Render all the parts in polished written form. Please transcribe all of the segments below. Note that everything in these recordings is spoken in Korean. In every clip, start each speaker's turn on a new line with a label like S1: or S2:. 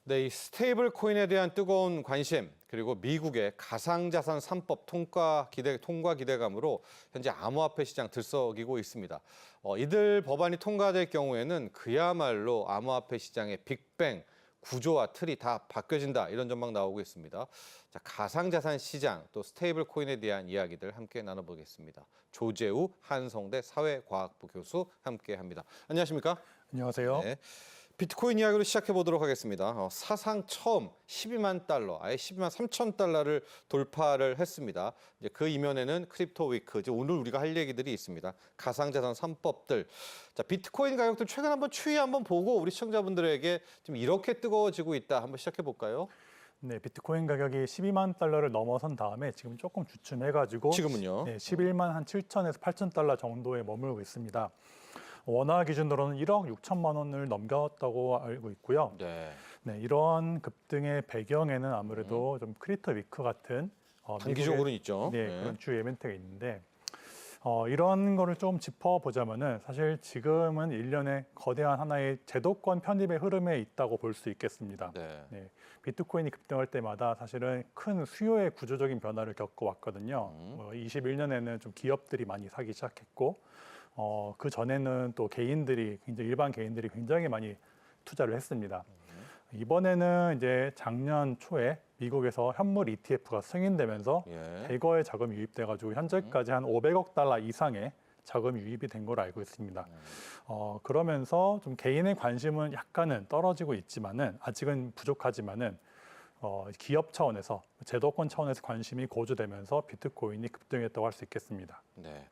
S1: 네, 이 스테이블 코인에 대한 뜨거운 관심, 그리고 미국의 가상자산 3법 통과 기대감으로 현재 암호화폐 시장 들썩이고 있습니다. 이들 법안이 통과될 경우에는 그야말로 암호화폐 시장의 빅뱅, 구조와 틀이 다 바뀌어진다, 이런 전망 나오고 있습니다. 자, 가상자산 시장, 또 스테이블 코인에 대한 이야기들 함께 나눠보겠습니다. 조재우 한성대 사회과학부 교수 함께합니다. 안녕하십니까?
S2: 안녕하세요.
S1: 네. 비트코인 이야기로 시작해 보도록 하겠습니다. 사상 처음 12만 달러, 아예 12만 3천 달러를 돌파를 했습니다. 이제 그 이면에는 크립토 위크, 이제 오늘 우리가 할 얘기들이 있습니다. 가상자산 3법들. 자, 비트코인 가격들 최근 한번 추이 한번 보고 우리 시청자분들에게 좀 이렇게 뜨거워지고 있다. 한번 시작해 볼까요?
S2: 네, 비트코인 가격이 12만 달러를 넘어선 다음에 지금 조금 주춤해가지고
S1: 지금은요?
S2: 네, 11만 한 7천에서 8천 달러 정도에 머물고 있습니다. 원화 기준으로는 1억 6천만 원을 넘겼다고 알고 있고요.
S1: 네.
S2: 네, 이런 급등의 배경에는 아무래도 좀 크립토 위크 같은
S1: 단기적으로는 있죠.
S2: 네,
S1: 네.
S2: 그런 주요 이벤트가 있는데 이런 거를 좀 짚어보자면은 사실 지금은 일련의 거대한 하나의 제도권 편입의 흐름에 있다고 볼 수 있겠습니다.
S1: 네.
S2: 네, 비트코인이 급등할 때마다 사실은 큰 수요의 구조적인 변화를 겪어왔거든요. 21년에는 좀 기업들이 많이 사기 시작했고 그 전에는 또 개인들이 일반 개인들이 굉장히 많이 투자를 했습니다. 이번에는 이제 작년 초에 미국에서 현물 ETF가 승인되면서
S1: 예.
S2: 대거의 자금이 유입돼가지고 현재까지 한 500억 달러 이상의 자금이 유입이 된 걸로 알고 있습니다. 그러면서 좀 개인의 관심은 약간은 떨어지고 있지만은 아직은 부족하지만은 기업 차원에서 제도권 차원에서 관심이 고조되면서 비트코인이 급등했다고 할 수 있겠습니다.
S1: 네.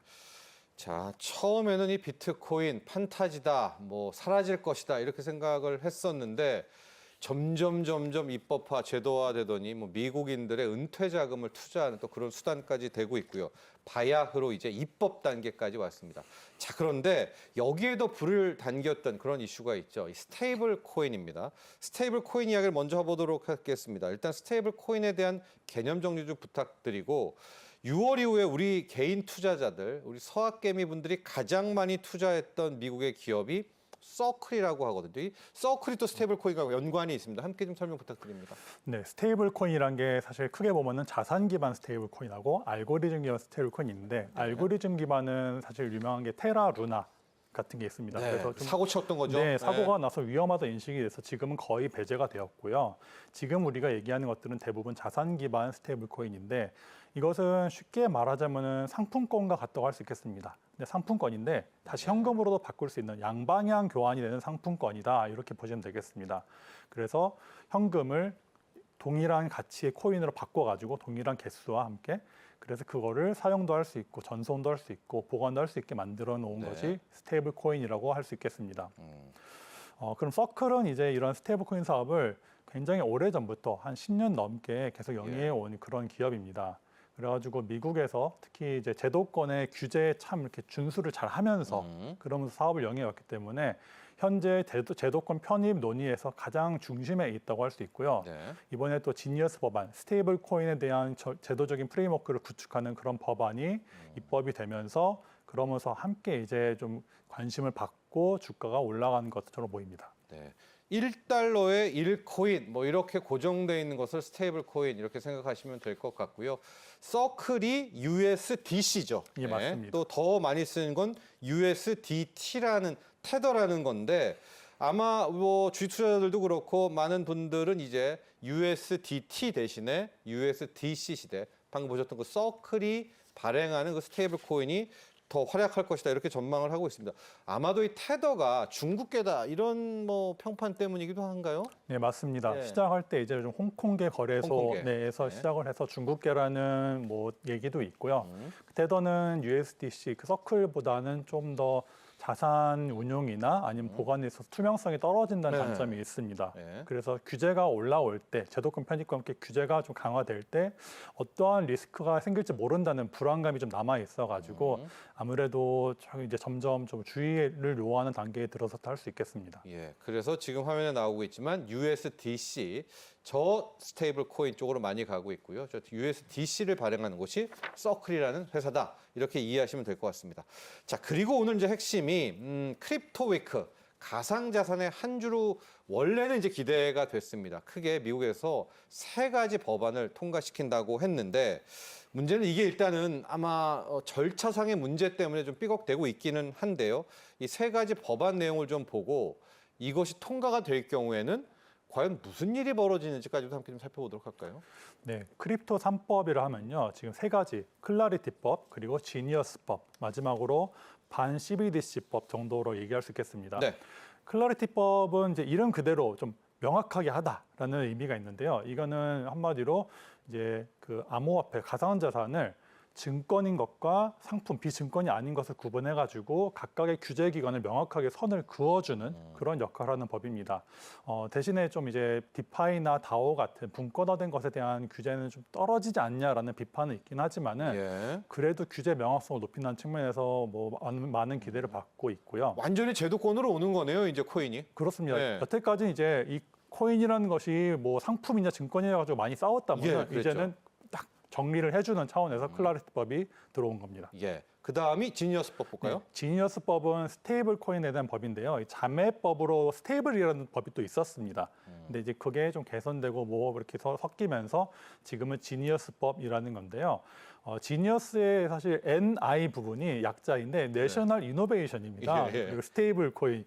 S1: 자, 처음에는 이 비트코인 판타지다, 뭐 사라질 것이다, 이렇게 생각을 했었는데 점점 입법화, 제도화 되더니 뭐 미국인들의 은퇴 자금을 투자하는 또 그런 수단까지 되고 있고요. 바야흐로 이제 입법 단계까지 왔습니다. 자, 그런데 여기에도 불을 당겼던 그런 이슈가 있죠. 이 스테이블 코인입니다. 스테이블 코인 이야기를 먼저 해보도록 하겠습니다. 일단 스테이블 코인에 대한 개념 정리 좀 부탁드리고 6월 이후에 우리 개인 투자자들, 우리 서학개미 분들이 가장 많이 투자했던 미국의 기업이 서클이라고 하거든요. 이 서클이 또 스테이블 코인과 연관이 있습니다. 함께 좀 설명 부탁드립니다.
S2: 네, 스테이블 코인이란 게 사실 크게 보면은 자산 기반 스테이블 코인하고 알고리즘 기반 스테이블 코인이 있는데 알고리즘 기반은 사실 유명한 게 테라 루나 같은 게 있습니다.
S1: 네,
S2: 그래서 좀
S1: 사고 쳤던 거죠.
S2: 네, 사고가 나서 위험하다 인식이 돼서 지금은 거의 배제가 되었고요. 지금 우리가 얘기하는 것들은 대부분 자산 기반 스테이블 코인인데 이것은 쉽게 말하자면은 상품권과 같다고 할 수 있겠습니다. 근데 상품권인데 다시 현금으로도 바꿀 수 있는 양방향 교환이 되는 상품권이다. 이렇게 보시면 되겠습니다. 그래서 현금을 동일한 가치의 코인으로 바꿔가지고 동일한 개수와 함께 그래서 그거를 사용도 할 수 있고 전송도 할 수 있고 보관도 할 수 있게 만들어 놓은
S1: 네.
S2: 것이 스테이블 코인이라고 할 수 있겠습니다. 그럼 서클은 이제 이런 스테이블 코인 사업을 굉장히 오래 전부터 한 10년 넘게 계속 영위해 온 그런 기업입니다. 그래가지고 미국에서 특히 이제 제도권의 규제에 참 이렇게 준수를 잘 하면서 그러면서 사업을 영위해 왔기 때문에 현재 제도권 편입 논의에서 가장 중심에 있다고 할 수 있고요.
S1: 네.
S2: 이번에 또 지니어스 법안, 스테이블 코인에 대한 제도적인 프레임워크를 구축하는 그런 법안이 입법이 되면서 그러면서 함께 이제 좀 관심을 받고 주가가 올라가는 것처럼 보입니다.
S1: 네. 1달러에 1코인 뭐 이렇게 고정되어 있는 것을 스테이블 코인 이렇게 생각하시면 될 것 같고요. 서클이 USDC죠.
S2: 예, 맞습니다.
S1: 또 더 많이 쓰는 건 USDT라는 테더라는 건데 아마 뭐 주식 투자자들도 그렇고 많은 분들은 이제 USDT 대신에 USDC 시대 방금 보셨던 그 서클이 발행하는 그 스테이블 코인이 더 활약할 것이다 이렇게 전망을 하고 있습니다. 아마도 이 테더가 중국계다 이런 뭐 평판 때문이기도 한가요?
S2: 네, 맞습니다.
S1: 네.
S2: 시작할 때 이제 좀 홍콩계 거래소
S1: 홍콩계.
S2: 내에서
S1: 네.
S2: 시작을 해서 중국계라는 뭐 얘기도 있고요. 테더는 USDC 그 서클보다는 좀 더 자산 운용이나 아니면 보관에 있어서 투명성이 떨어진다는
S1: 네.
S2: 단점이 있습니다.
S1: 네.
S2: 그래서 규제가 올라올 때, 제도권 편입과 함께 규제가 좀 강화될 때 어떠한 리스크가 생길지 모른다는 불안감이 좀 남아 있어가지고 아무래도 이제 점점 좀 주의를 요하는 단계에 들어섰다 할 수 있겠습니다.
S1: 예, 그래서 지금 화면에 나오고 있지만 USDC 저 스테이블 코인 쪽으로 많이 가고 있고요. 저 USDC를 발행하는 곳이 서클이라는 회사다. 이렇게 이해하시면 될 것 같습니다. 자, 그리고 오늘 이제 핵심이 크립토 위크, 가상자산의 한 주로 원래는 이제 기대가 됐습니다. 크게 미국에서 3가지 법안을 통과시킨다고 했는데 문제는 이게 일단은 아마 절차상의 문제 때문에 좀 삐걱대고 있기는 한데요. 이 3가지 법안 내용을 좀 보고 이것이 통과가 될 경우에는 과연 무슨 일이 벌어지는지까지도 함께 좀 살펴보도록 할까요?
S2: 네, 크립토 3법이라 하면요. 지금 3가지, 클라리티법, 그리고 지니어스법, 마지막으로 반 CBDC법 정도로 얘기할 수 있겠습니다.
S1: 네.
S2: 클라리티법은 이제 이름 그대로 좀 명확하게 하다라는 의미가 있는데요. 이거는 한마디로 이제 그 암호화폐, 가상자산을 증권인 것과 상품, 비증권이 아닌 것을 구분해가지고 각각의 규제 기관을 명확하게 선을 그어주는 그런 역할을 하는 법입니다. 대신에 좀 이제 디파이나 다오 같은 분권화된 것에 대한 규제는 좀 떨어지지 않냐라는 비판은 있긴 하지만은
S1: 예.
S2: 그래도 규제 명확성을 높인다는 측면에서 뭐 많은 기대를 받고 있고요.
S1: 완전히 제도권으로 오는 거네요, 이제 코인이.
S2: 그렇습니다.
S1: 네.
S2: 여태까지 이제 이 코인이라는 것이 뭐 상품이냐 증권이냐 가지고 많이 싸웠다면
S1: 예, 그랬죠.
S2: 이제는 딱 정리를 해주는 차원에서 클라리티법이 들어온 겁니다.
S1: 예. 그다음이 지니어스법 볼까요?
S2: 네, 지니어스법은 스테이블 코인에 대한 법인데요. 이 자매법으로 스테이블이라는 법이 또 있었습니다. 근데 이제 그게 좀 개선되고 뭐 이렇게 섞이면서 지금은 지니어스법이라는 건데요. 지니어스의 사실 NI 부분이 약자인데 내셔널 이노베이션입니다.
S1: 예, 예.
S2: 그리고 스테이블 코인,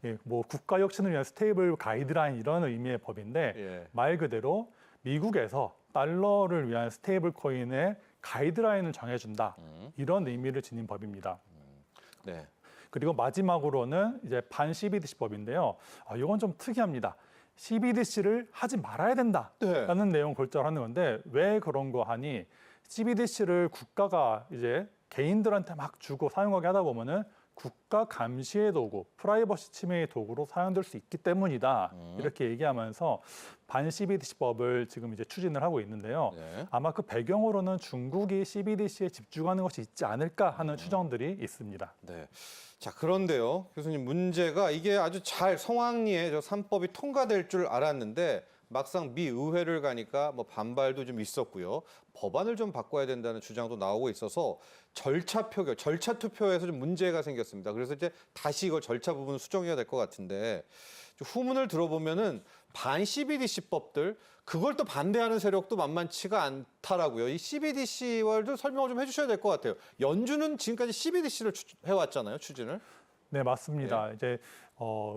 S2: 예, 뭐 국가 혁신을 위한 스테이블 가이드라인 이런 의미의 법인데
S1: 예.
S2: 말 그대로 미국에서 달러를 위한 스테이블 코인의 가이드라인을 정해준다. 이런 의미를 지닌 법입니다.
S1: 네.
S2: 그리고 마지막으로는 이제 반 CBDC 법인데요. 이건 좀 특이합니다. CBDC를 하지 말아야 된다라는 내용 골자를 하는 건데 왜 그런 거 하니 CBDC를 국가가 이제 개인들한테 막 주고 사용하게 하다 보면은 국가 감시의 도구, 프라이버시 침해의 도구로 사용될 수 있기 때문이다. 이렇게 얘기하면서 반 CBDC법을 지금 이제 추진을 하고 있는데요.
S1: 네.
S2: 아마 그 배경으로는 중국이 CBDC에 집중하는 것이 있지 않을까 하는 추정들이 있습니다.
S1: 네. 자, 그런데요. 교수님, 문제가 이게 아주 잘 성황리에 저 3법이 통과될 줄 알았는데 막상 미 의회를 가니까 뭐 반발도 좀 있었고요. 법안을 좀 바꿔야 된다는 주장도 나오고 있어서 절차 투표에서 좀 문제가 생겼습니다. 그래서 이제 다시 이걸 절차 부분 수정해야 될 것 같은데 후문을 들어보면은 반 CBDC법들 그걸 또 반대하는 세력도 만만치가 않더라고요. 이 CBDC와도 설명을 좀 해주셔야 될 것 같아요. 연준은 지금까지 CBDC를 해왔잖아요, 추진을.
S2: 네, 맞습니다. 이제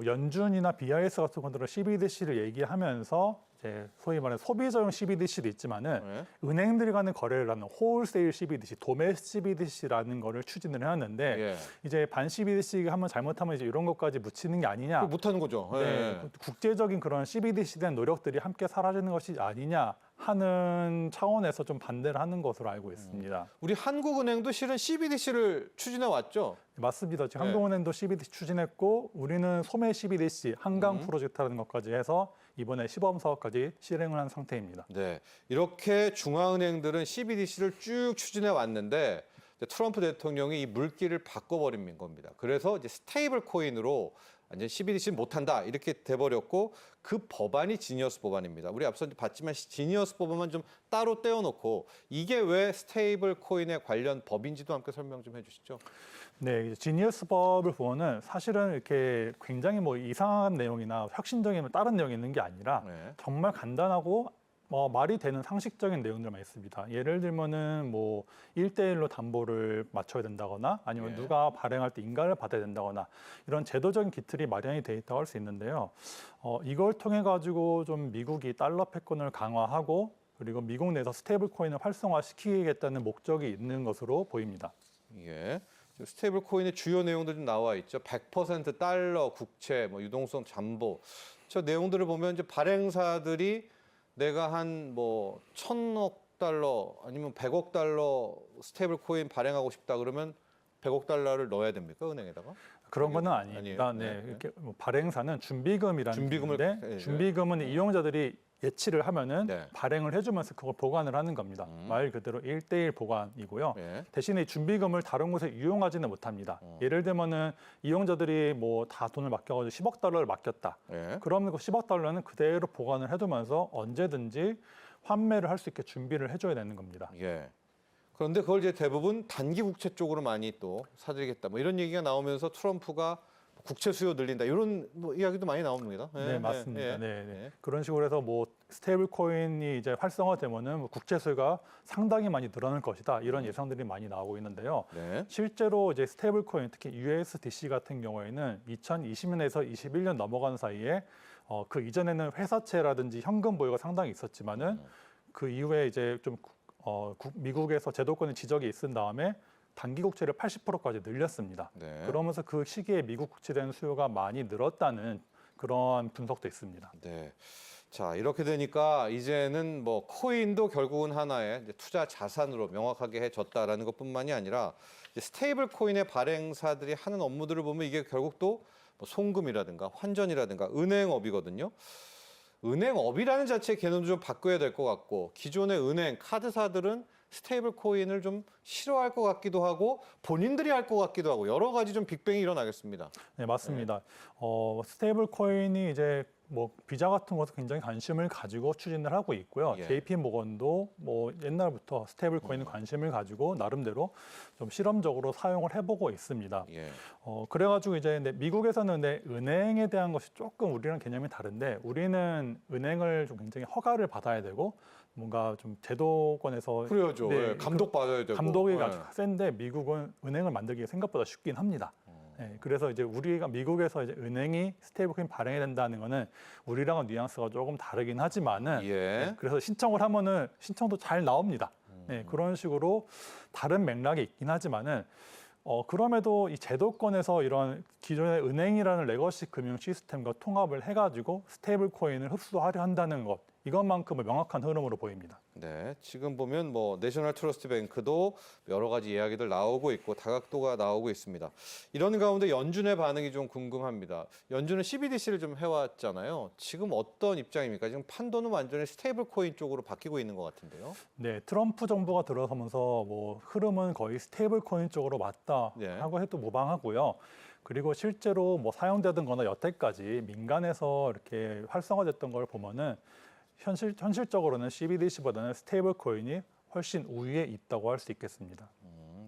S2: 연준이나 BIS 같은 것들은 CBDC를 얘기하면서 이제 소위 말하는 소비자용 CBDC도 있지만은
S1: 네.
S2: 은행들이 가는 거래를 하는 홀세일 CBDC, 도메스 CBDC라는 거를 추진을 해왔는데
S1: 예.
S2: 이제 반 CBDC가 한번 잘못하면 이제 이런 것까지 묻히는 게 아니냐.
S1: 못하는 거죠.
S2: 네,
S1: 예.
S2: 국제적인 그런 CBDC에 대한 노력들이 함께 사라지는 것이 아니냐 하는 차원에서 좀 반대를 하는 것으로 알고 있습니다.
S1: 우리 한국은행도 실은 CBDC를 추진해 왔죠.
S2: 맞습니다. 지금
S1: 네.
S2: 한국은행도 CBDC 추진했고 우리는 소매 CBDC 한강 프로젝트라는 것까지 해서 이번에 시범 사업까지 실행을 한 상태입니다.
S1: 네, 이렇게 중앙은행들은 CBDC를 쭉 추진해 왔는데 이제 트럼프 대통령이 이 물길을 바꿔버린 겁니다. 그래서 이제 스테이블 코인으로 완전 CBDC는 못한다 이렇게 돼버렸고 그 법안이 지니어스 법안입니다. 우리 앞서 봤지만 지니어스 법안만 좀 따로 떼어놓고 이게 왜 스테이블 코인에 관련 법인지도 함께 설명 좀 해주시죠.
S2: 네, 지니어스법을 보면은 사실은 이렇게 굉장히 뭐 이상한 내용이나 혁신적인 다른 내용이 있는 게 아니라
S1: 네.
S2: 정말 간단하고 말이 되는 상식적인 내용들만 있습니다. 예를 들면은 뭐 1대1로 담보를 맞춰야 된다거나 아니면
S1: 예.
S2: 누가 발행할 때 인가를 받아야 된다거나 이런 제도적인 기틀이 마련이 돼 있다고 할 수 있는데요. 이걸 통해 가지고 좀 미국이 달러 패권을 강화하고 그리고 미국 내에서 스테이블 코인을 활성화시키겠다는 목적이 있는 것으로 보입니다.
S1: 예. 스테이블 코인의 주요 내용들 좀 나와 있죠. 100% 달러, 국채, 뭐 유동성 잠보. 저 내용들을 보면 이제 발행사들이 내가 한 뭐 1,000억 달러 아니면 100억 달러 스테이블 코인 발행하고 싶다 그러면 100억 달러를 넣어야 됩니까? 은행에다가?
S2: 그런 건 아닙니다.
S1: 아니에요?
S2: 네,
S1: 네.
S2: 이렇게 뭐 발행사는 준비금이라는
S1: 준비금을
S2: 건데
S1: 예,
S2: 준비금은 이용자들이 예치를 하면은
S1: 네.
S2: 발행을 해주면서 그걸 보관을 하는 겁니다. 말 그대로 1대1 보관이고요.
S1: 예.
S2: 대신에 준비금을 다른 곳에 이용하지는 못합니다. 예를 들면은 이용자들이 뭐 다 돈을 맡겨가지고 10억 달러를 맡겼다.
S1: 예.
S2: 그러면 그 10억 달러는 그대로 보관을 해두면서 언제든지 환매를 할 수 있게 준비를 해줘야 되는 겁니다.
S1: 예. 그런데 그걸 이제 대부분 단기 국채 쪽으로 많이 또 사들이겠다. 뭐 이런 얘기가 나오면서 트럼프가 국채 수요 늘린다 이런 뭐 이야기도 많이 나옵니다. 예,
S2: 네, 맞습니다.
S1: 예, 예.
S2: 네, 네.
S1: 예.
S2: 그런 식으로 해서 뭐 스테이블 코인이 이제 활성화되면은 뭐 국채 수요가 상당히 많이 늘어날 것이다. 이런 예상들이 많이 나오고 있는데요.
S1: 네.
S2: 실제로 이제 스테이블 코인, 특히 USDC 같은 경우에는 2020년에서 21년 넘어가는 사이에 그 이전에는 회사채라든지 현금 보유가 상당히 있었지만은 그 이후에 이제 좀 미국에서 제도권의 지적이 있은 다음에 단기 국채를 80%까지 늘렸습니다.
S1: 네.
S2: 그러면서 그 시기에 미국 국채 대한 수요가 많이 늘었다는 그런 분석도 있습니다.
S1: 네. 자, 이렇게 되니까 이제는 뭐 코인도 결국은 하나의 이제 투자 자산으로 명확하게 해졌다라는 것뿐만이 아니라 이제 스테이블 코인의 발행사들이 하는 업무들을 보면 이게 결국 또 뭐 송금이라든가 환전이라든가 은행업이거든요. 은행업이라는 자체의 개념도 좀 바꿔야 될 것 같고 기존의 은행, 카드사들은 스테이블 코인을 좀 싫어할 것 같기도 하고 본인들이 할 것 같기도 하고 여러 가지 좀 빅뱅이 일어나겠습니다.
S2: 네, 맞습니다. 스테이블 코인이 이제 뭐 비자 같은 것도 굉장히 관심을 가지고 추진을 하고 있고요.
S1: 예.
S2: JP 모건도 뭐 옛날부터 스테이블 코인에 관심을 가지고 나름대로 좀 실험적으로 사용을 해보고 있습니다.
S1: 예.
S2: 그래가지고 이제 근데 미국에서는 근데 은행에 대한 것이 조금 우리랑 개념이 다른데 우리는 은행을 좀 굉장히 허가를 받아야 되고 뭔가 좀 제도권에서
S1: 그래야죠.
S2: 네,
S1: 예, 감독 받아야 되고.
S2: 감독이
S1: 예.
S2: 아주 센데 미국은 은행을 만들기가 생각보다 쉽긴 합니다. 네, 그래서 이제 우리가 미국에서 이제 은행이 스테이블코인 발행해야 된다는 거는 우리랑은 뉘앙스가 조금 다르긴 하지만은
S1: 예.
S2: 네, 그래서 신청을 하면은 신청도 잘 나옵니다. 네, 그런 식으로 다른 맥락이 있긴 하지만은 그럼에도 이 제도권에서 이런 기존의 은행이라는 레거시 금융 시스템과 통합을 해가지고 스테이블 코인을 흡수하려 한다는 것 이것만큼은 명확한 흐름으로 보입니다.
S1: 네, 지금 보면 뭐 내셔널 트러스트 뱅크도 여러 가지 이야기들 나오고 있고 다각도가 나오고 있습니다. 이런 가운데 연준의 반응이 좀 궁금합니다. 연준은 CBDC를 좀 해왔잖아요. 지금 어떤 입장입니까? 지금 판도는 완전히 스테이블 코인 쪽으로 바뀌고 있는 것 같은데요.
S2: 네, 트럼프 정부가 들어서면서 뭐 흐름은 거의 스테이블 코인 쪽으로 맞다
S1: 네.
S2: 하고 해도 무방하고요. 그리고 실제로 뭐 사용되던 거나 여태까지 민간에서 이렇게 활성화됐던 걸 보면은 현실적으로는 CBDC보다는 스테이블 코인이 훨씬 우위에 있다고 할 수 있겠습니다.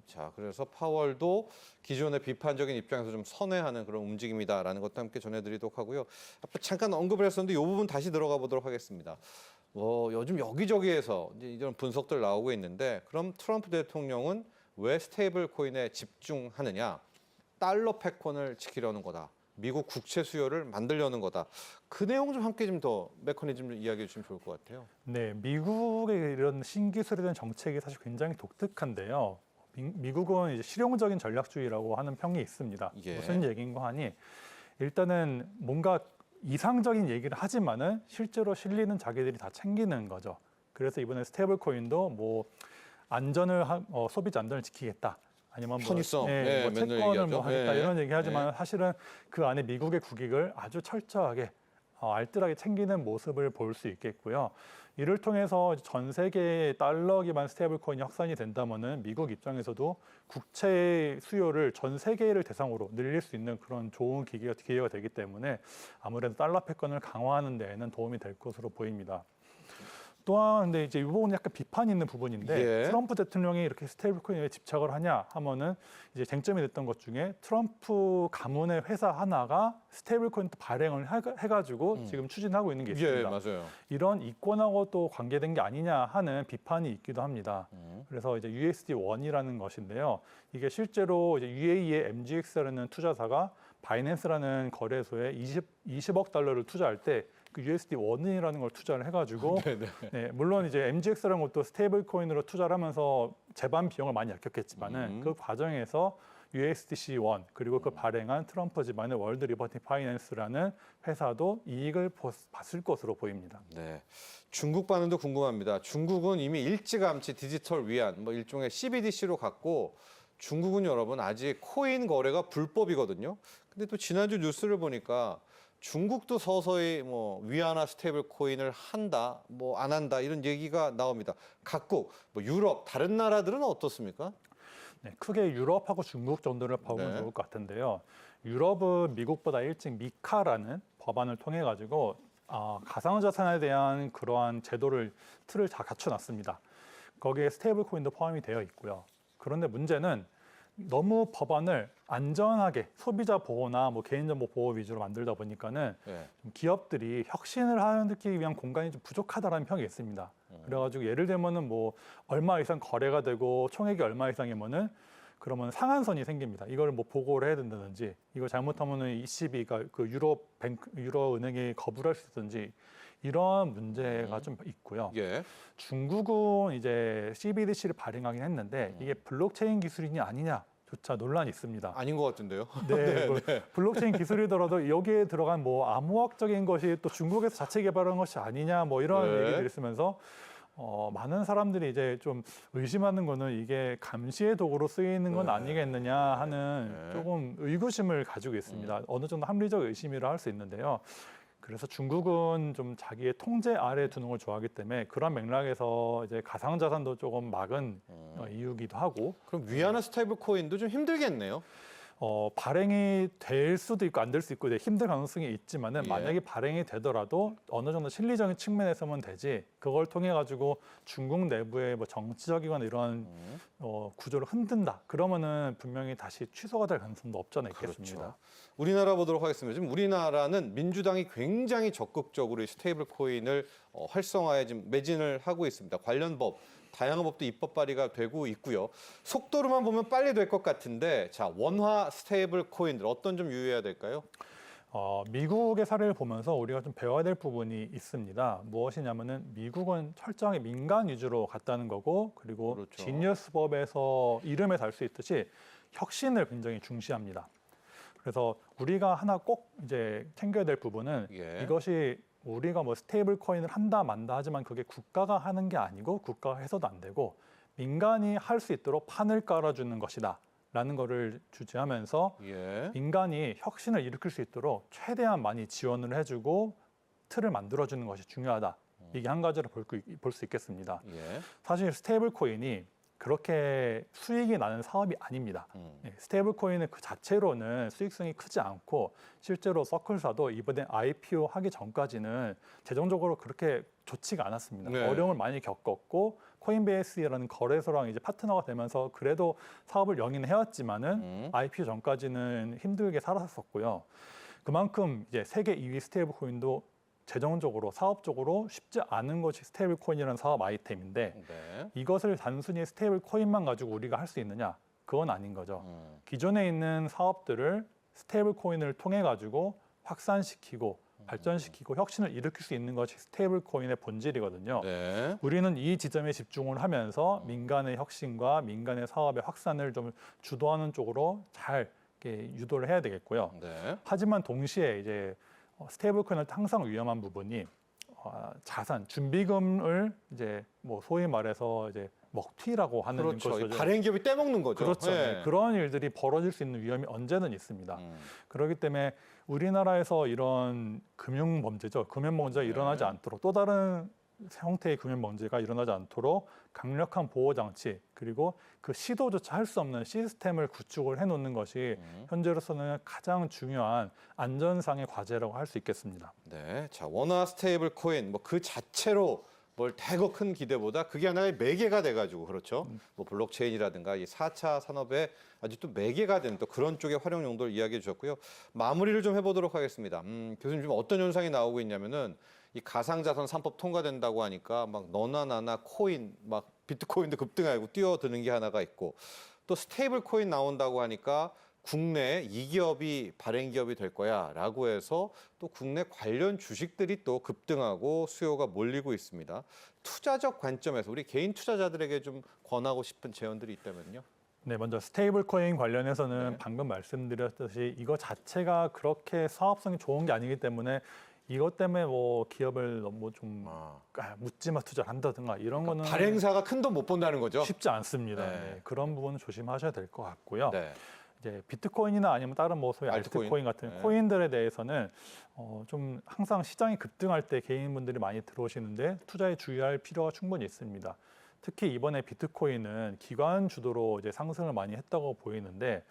S1: 자, 그래서 파월도 기존의 비판적인 입장에서 좀 선회하는 그런 움직임이다라는 것도 함께 전해드리도록 하고요. 앞에 잠깐 언급을 했었는데 이 부분 다시 들어가 보도록 하겠습니다. 요즘 여기저기에서 이제 이런 분석들 나오고 있는데 그럼 트럼프 대통령은 왜 스테이블 코인에 집중하느냐? 달러 패권을 지키려는 거다. 미국 국채 수요를 만들려는 거다. 그 내용 좀 함께 좀 더 메커니즘 좀 이야기해 주시면 좋을 것 같아요.
S2: 네, 미국의 이런 신기술에 대한 정책이 사실 굉장히 독특한데요. 미국은 이제 실용적인 전략주의라고 하는 평이 있습니다.
S1: 예.
S2: 무슨 얘기인가 하니 일단은 뭔가 이상적인 얘기를 하지만은 실제로 실리는 자기들이 다 챙기는 거죠. 그래서 이번에 스테이블 코인도 뭐 소비자 안전을 지키겠다. 아니면
S1: 편의성,
S2: 뭐,
S1: 네,
S2: 뭐
S1: 맨날
S2: 채권을 뭐
S1: 얘기하죠.
S2: 하겠다
S1: 네.
S2: 이런 얘기하지만 사실은 그 안에 미국의 국익을 아주 철저하게 알뜰하게 챙기는 모습을 볼 수 있겠고요. 이를 통해서 전 세계의 달러 기반 스테이블 코인이 확산이 된다면은 미국 입장에서도 국채 수요를 전 세계를 대상으로 늘릴 수 있는 그런 좋은 기회가 되기 때문에 아무래도 달러 패권을 강화하는 데에는 도움이 될 것으로 보입니다. 또한 근데 이제 이 부분은 약간 비판이 있는 부분인데
S1: 예.
S2: 트럼프 대통령이 이렇게 스테이블 코인에 집착을 하냐 하면은 이제 쟁점이 됐던 것 중에 트럼프 가문의 회사 하나가 스테이블 코인 발행을 해가지고 지금 추진하고 있는 게 있습니다.
S1: 예, 맞아요.
S2: 이런 이권하고 또 관계된 게 아니냐 하는 비판이 있기도 합니다. 그래서 이제 USD1이라는 것인데요. 이게 실제로 이제 UAE의 MGX라는 투자사가 바이낸스라는 거래소에 20억 달러를 투자할 때 그 USD1이라는 걸 투자를 해가지고 네, 물론 이제 MGX라는 것도 스테이블 코인으로 투자를 하면서 제반 비용을 많이 아꼈겠지만은 그 과정에서 USDC1 그리고 그 발행한 트럼프 집안의 월드 리버티 파이낸스라는 회사도 이익을 봤을 것으로 보입니다.
S1: 네, 중국 반응도 궁금합니다. 중국은 이미 일찌감치 디지털 위안, 뭐 일종의 CBDC로 갔고 중국은 여러분 아직 코인 거래가 불법이거든요. 근데 또 지난주 뉴스를 보니까 중국도 서서히 뭐 위안화 스테이블 코인을 한다, 뭐 안 한다 이런 얘기가 나옵니다. 각국 뭐 유럽 다른 나라들은 어떻습니까?
S2: 네, 크게 유럽하고 중국 정도를 보면
S1: 네.
S2: 좋을 것 같은데요. 유럽은 미국보다 일찍 미카라는 법안을 통해 가지고 가상자산에 대한 그러한 틀을 다 갖춰놨습니다. 거기에 스테이블 코인도 포함이 되어 있고요. 그런데 문제는 너무 법안을 안전하게 소비자 보호나 뭐 개인정보 보호 위주로 만들다 보니까는
S1: 예.
S2: 좀 기업들이 혁신을 하기 위한 공간이 좀 부족하다라는 평이 있습니다. 그래가지고 예를 들면은 뭐 얼마 이상 거래가 되고 총액이 얼마 이상이면은 그러면 상한선이 생깁니다. 이걸 뭐 보고를 해야 된다든지, 이거 잘못하면은 ECB가 그 유로 은행이 거부를 할 수 있든지 이런 문제가 좀 있고요.
S1: 예.
S2: 중국은 이제 CBDC를 발행하긴 했는데 이게 블록체인 기술이냐 아니냐조차 논란이 있습니다.
S1: 아닌 것 같은데요.
S2: 네, 뭐 블록체인 기술이더라도 여기에 들어간 뭐 암호학적인 것이 또 중국에서 자체 개발한 것이 아니냐 뭐 이런
S1: 네.
S2: 얘기들이 있으면서 많은 사람들이 이제 좀 의심하는 거는 이게 감시의 도구로 쓰이는 건
S1: 네.
S2: 아니겠느냐 하는
S1: 네.
S2: 조금 의구심을 가지고 있습니다. 어느 정도 합리적 의심이라 할 수 있는데요. 그래서 중국은 좀 자기의 통제 아래 두는 걸 좋아하기 때문에 그런 맥락에서 이제 가상자산도 조금 막은 이유기도 하고,
S1: 그럼 위안화 스테이블 코인도 좀 힘들겠네요.
S2: 발행이 될 수도 있고 안 될 수 있고 이제 힘들 가능성이 있지만은
S1: 예.
S2: 만약에 발행이 되더라도 어느 정도 실리적인 측면에서만 되지 그걸 통해 가지고 중국 내부의 뭐 정치적이거나 이런 구조를 흔든다 그러면은 분명히 다시 취소가 될 가능성도 없지 않아 있겠습니다.
S1: 그렇죠. 우리나라 보도록 하겠습니다. 지금 우리나라는 민주당이 굉장히 적극적으로 이 스테이블 코인을 활성화에 지금 매진을 하고 있습니다. 관련 법, 다양한 법도 입법 발의가 되고 있고요. 속도로만 보면 빨리 될 것 같은데, 자, 원화 스테이블 코인들 어떤 점 유의해야 될까요?
S2: 미국의 사례를 보면서 우리가 좀 배워야 될 부분이 있습니다. 무엇이냐면은 미국은 철저하게 민간 위주로 갔다는 거고, 그리고
S1: 그렇죠.
S2: 지니어스법에서 이름에 달 수 있듯이 혁신을 굉장히 중시합니다. 그래서 우리가 하나 꼭 이제 챙겨야 될 부분은
S1: 예.
S2: 이것이 우리가 뭐 스테이블 코인을 한다 만다 하지만 그게 국가가 하는 게 아니고 국가가 해서도 안 되고 민간이 할 수 있도록 판을 깔아주는 것이다 라는 거를 주제하면서
S1: 예.
S2: 민간이 혁신을 일으킬 수 있도록 최대한 많이 지원을 해주고 틀을 만들어주는 것이 중요하다. 이게 한 가지로 볼 수 있겠습니다.
S1: 예.
S2: 사실 스테이블 코인이 그렇게 수익이 나는 사업이 아닙니다. 스테이블 코인은 그 자체로는 수익성이 크지 않고 실제로 서클사도 이번에 IPO 하기 전까지는 재정적으로 그렇게 좋지가 않았습니다.
S1: 네.
S2: 어려움을 많이 겪었고 코인베이스라는 거래소랑 이제 파트너가 되면서 그래도 사업을 영위해왔지만은 IPO 전까지는 힘들게 살았었고요. 그만큼 이제 세계 2위 스테이블 코인도 재정적으로 사업적으로 쉽지 않은 것이 스테이블 코인이라는 사업 아이템인데
S1: 네.
S2: 이것을 단순히 스테이블 코인만 가지고 우리가 할 수 있느냐? 그건 아닌 거죠. 기존에 있는 사업들을 스테이블 코인을 통해 가지고 확산시키고 발전시키고 혁신을 일으킬 수 있는 것이 스테이블 코인의 본질이거든요.
S1: 네.
S2: 우리는 이 지점에 집중을 하면서 민간의 혁신과 민간의 사업의 확산을 좀 주도하는 쪽으로 잘 이렇게 유도를 해야 되겠고요.
S1: 네.
S2: 하지만 동시에 이제 스테이블 코인은 항상 위험한 부분이 자산 준비금을 이제 뭐 소위 말해서 이제 먹튀라고 하는
S1: 그렇죠.
S2: 것이죠.
S1: 발행 기업이 떼먹는 거죠.
S2: 그렇죠.
S1: 네.
S2: 네. 그런 일들이 벌어질 수 있는 위험이 언제든 있습니다. 그렇기 때문에 우리나라에서 이런 금융 범죄죠. 금융 범죄가 일어나지 않도록 또 다른 형태의 금융 범죄가 일어나지 않도록 강력한 보호 장치 그리고 그 시도조차 할 수 없는 시스템을 구축을 해놓는 것이 현재로서는 가장 중요한 안전상의 과제라고 할 수 있겠습니다.
S1: 네. 자, 원화 스테이블 코인 뭐 그 자체로 뭘 대거 큰 기대보다 그게 하나의 매개가 돼가지고 그렇죠. 뭐 블록체인이라든가 이 4차 산업에 아주 또 매개가 된 또 그런 쪽의 활용 용도를 이야기해 주셨고요. 마무리를 좀 해보도록 하겠습니다. 교수님 지금 어떤 현상이 나오고 있냐면은 이 가상자산 3법 통과된다고 하니까 막 너나 나나 코인 막 비트코인도 급등하고 뛰어드는 게 하나가 있고 또 스테이블 코인 나온다고 하니까 국내 이 기업이 발행 기업이 될 거야라고 해서 또 국내 관련 주식들이 또 급등하고 수요가 몰리고 있습니다. 투자적 관점에서 우리 개인 투자자들에게 좀 권하고 싶은 제언들이 있다면요.
S2: 네, 먼저 스테이블 코인 관련해서는
S1: 네.
S2: 방금 말씀드렸듯이 이거 자체가 그렇게 사업성이 좋은 게 아니기 때문에 이것 때문에 뭐 기업을 너무 좀 묻지마 투자를 한다든가 이런 거는
S1: 발행사가 큰 돈 못 번다는 거죠.
S2: 쉽지 않습니다.
S1: 네.
S2: 네, 그런 부분은 조심하셔야 될 것 같고요.
S1: 네.
S2: 이제 비트코인이나 아니면 다른 뭐 소위
S1: 알트코인.
S2: 알트코인 같은
S1: 네.
S2: 코인들에 대해서는 좀 항상 시장이 급등할 때 개인분들이 많이 들어오시는데 투자에 주의할 필요가 충분히 있습니다. 특히 이번에 비트코인은 기관 주도로 이제 상승을 많이 했다고 보이는데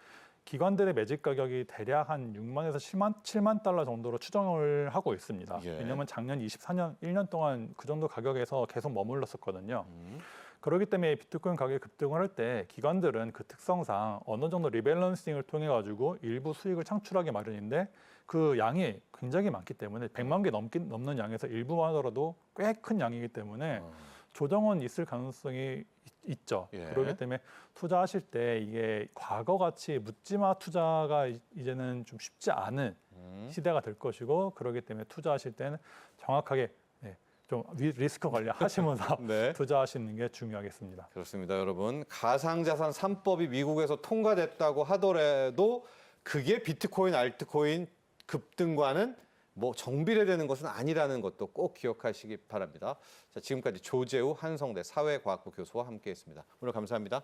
S2: 기관들의 매집 가격이 대략 한 6만에서 7만 달러 정도로 추정을 하고 있습니다.
S1: 예.
S2: 왜냐하면 작년 24년 1년 동안 그 정도 가격에서 계속 머물렀었거든요. 그렇기 때문에 비트코인 가격이 급등을 할 때 기관들은 그 특성상 어느 정도 리밸런싱을 통해 가지고 일부 수익을 창출하기 마련인데 그 양이 굉장히 많기 때문에 100만 개 넘는 양에서 일부만 하더라도 꽤 큰 양이기 때문에 조정은 있을 가능성이 있죠.
S1: 예.
S2: 그렇기 때문에 투자하실 때 이게 과거같이 묻지마 투자가 이제는 좀 쉽지 않은 시대가 될 것이고 그렇기 때문에 투자하실 때는 정확하게 좀 리스크 관리하시면서
S1: 네.
S2: 투자하시는 게 중요하겠습니다.
S1: 그렇습니다, 여러분. 가상자산 3법이 미국에서 통과됐다고 하더라도 그게 비트코인, 알트코인 급등과는 뭐 정비례되는 것은 아니라는 것도 꼭 기억하시기 바랍니다. 자, 지금까지 조재우 한성대 사회과학부 교수와 함께했습니다. 오늘 감사합니다.